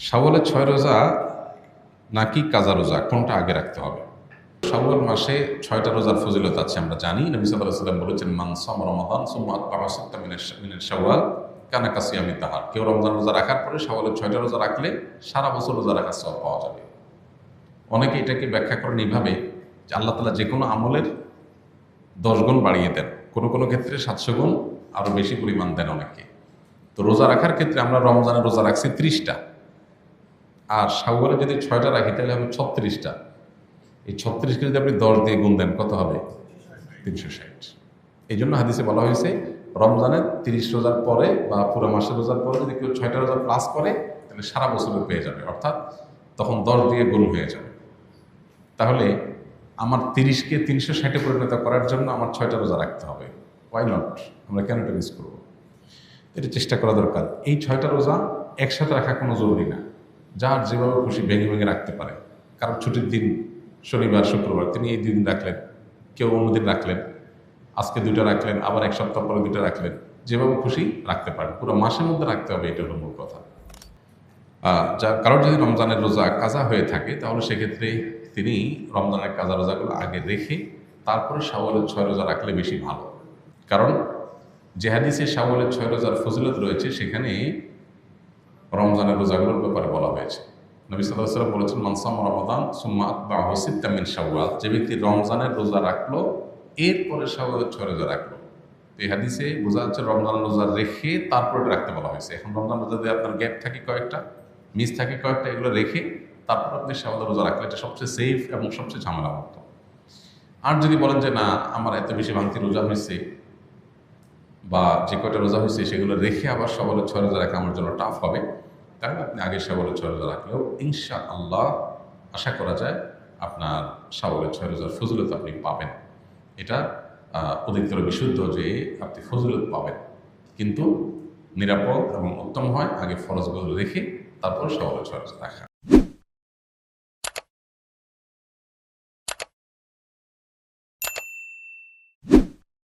শাওয়ালের ৬ রোজা নাকি কাজা রোজা কোনটা আগে রাখতে হবে? শাওয়াল মাসে ৬টা রোজার ফজিলত আছে আমরা জানি। নবী সাল্লাল্লাহু আলাইহি ওয়াসাল্লাম বলেছেন, মান সামা রমাদান সুম্মা আতবাআহু সিত্তাম মিনাশ শাওয়াল কানা কাসিয়ামিদ দাহর। কেউ রমজান রোজা রাখার পরে শাওয়ালের ৬টা রোজা রাখলে সারা বছর রোজা রাখার সওয়াব পাওয়া যাবে। অনেকে এটাকে ব্যাখ্যা করেন এইভাবে যে আল্লাহ তাআলা যে কোনো আমলের ১০ গুণ বাড়িয়ে দেন, কোনো কোনো ক্ষেত্রে ৭০০ গুণ আরও বেশি পরিমাণ দেন অনেকে। তো রোজা রাখার ক্ষেত্রে আমরা রমজানের রোজা রাখছি ৩০টা, আর শাওয়ালে যদি ৬টা রাখি তাহলে হবে ৩৬টা। এই ৩৬কে যদি আপনি ১০ দিয়ে গুণ দেন কত হবে? ৩৬০। এই জন্য হাদিসে বলা হয়েছে রমজানের ৩০ রোজার পরে বা পুরো মাসের রোজার পরে যদি কেউ ৬টা রোজা প্লাস করে তাহলে সারা বছরে পেয়ে যাবে, অর্থাৎ তখন ১০ দিয়ে গুণ হয়ে যাবে। তাহলে আমার ৩০কে ৩৬০-এ পরিণত করার জন্য আমার ৬টা রোজা রাখতে হবে। Why not? আমরা কেন এটা মিস করবো? এটা চেষ্টা করা দরকার। এই ৬টা রোজা একসাথে রাখা কোনো জরুরি না, যার যেভাবে খুশি ভেঙে ভেঙে রাখতে পারে। কারণ ছুটির দিন শনিবার শুক্রবার, তিনি এই দিন রাখলেন, কেউ অন্যদিন রাখলেন, আজকে 2টা রাখলেন, আবার এক সপ্তাহ পরে 2টা রাখলেন, যেভাবে খুশি রাখতে পারেন। পুরো মাসের মধ্যে রাখতে হবে, এটা হলো মূল কথা। যা কারোর যদি রমজানের রোজা কাজা হয়ে থাকে তাহলে সেক্ষেত্রে তিনি রমজানের কাজা রোজাগুলো আগে রেখে তারপরে শাওয়ালের ৬ রোজা রাখলে বেশি ভালো। কারণ যে হাদিসে শাওয়ালের ৬ রোজার ফজিলত রয়েছে সেখানে রমজানের রোজাগুলোর ব্যাপারে বলা হয়েছে। নবী সাল্লাল্লাহু আলাইহি ওয়াসাল্লাম বলেছেন, মান সামা রমাদান সুম্মা আতবাআহু সিত্তাম মিন শাওয়াল। যে ব্যক্তি রমজানের রোজা রাখলো এরপরে শাওয়ালের ৬ রোজা রাখলো। এই হাদিসে বোঝা যাচ্ছে রমজানের রোজা রেখে তারপরে রাখতে বলা হয়েছে। এখন রমজান রোজা দিয়ে আপনার গ্যাপ থাকে কয়েকটা, মিস থাকে কয়েকটা, এগুলো রেখে তারপর আপনি শাওয়ালের রোজা রাখলে এটা সবচেয়ে সেফ এবং সবচেয়ে ঝামেলামুক্ত। আর যদি বলেন যে না, আমার এত বেশি ভাঙতি রোজা হয়েছে বা যে কয়টা রোজা হয়েছে সেগুলো রেখে আবার শাওয়ালের ৬ রোজা রাখা আমার জন্য টাফ হবে, তাহলে আপনি আগে শাওয়ালের ৬ রোজা রাখলেও ইনশাআল্লাহ আশা করা যায় আপনার শাওয়ালের ৬ রোজার ফজিলত আপনি পাবেন। এটা অধিকতর বিশুদ্ধ যে আপনি ফজিলত পাবেন, কিন্তু নিরাপদ এবং উত্তম হয় আগে ফরজগুলো রেখে তারপর শাওয়ালের ৬ রোজা রাখা।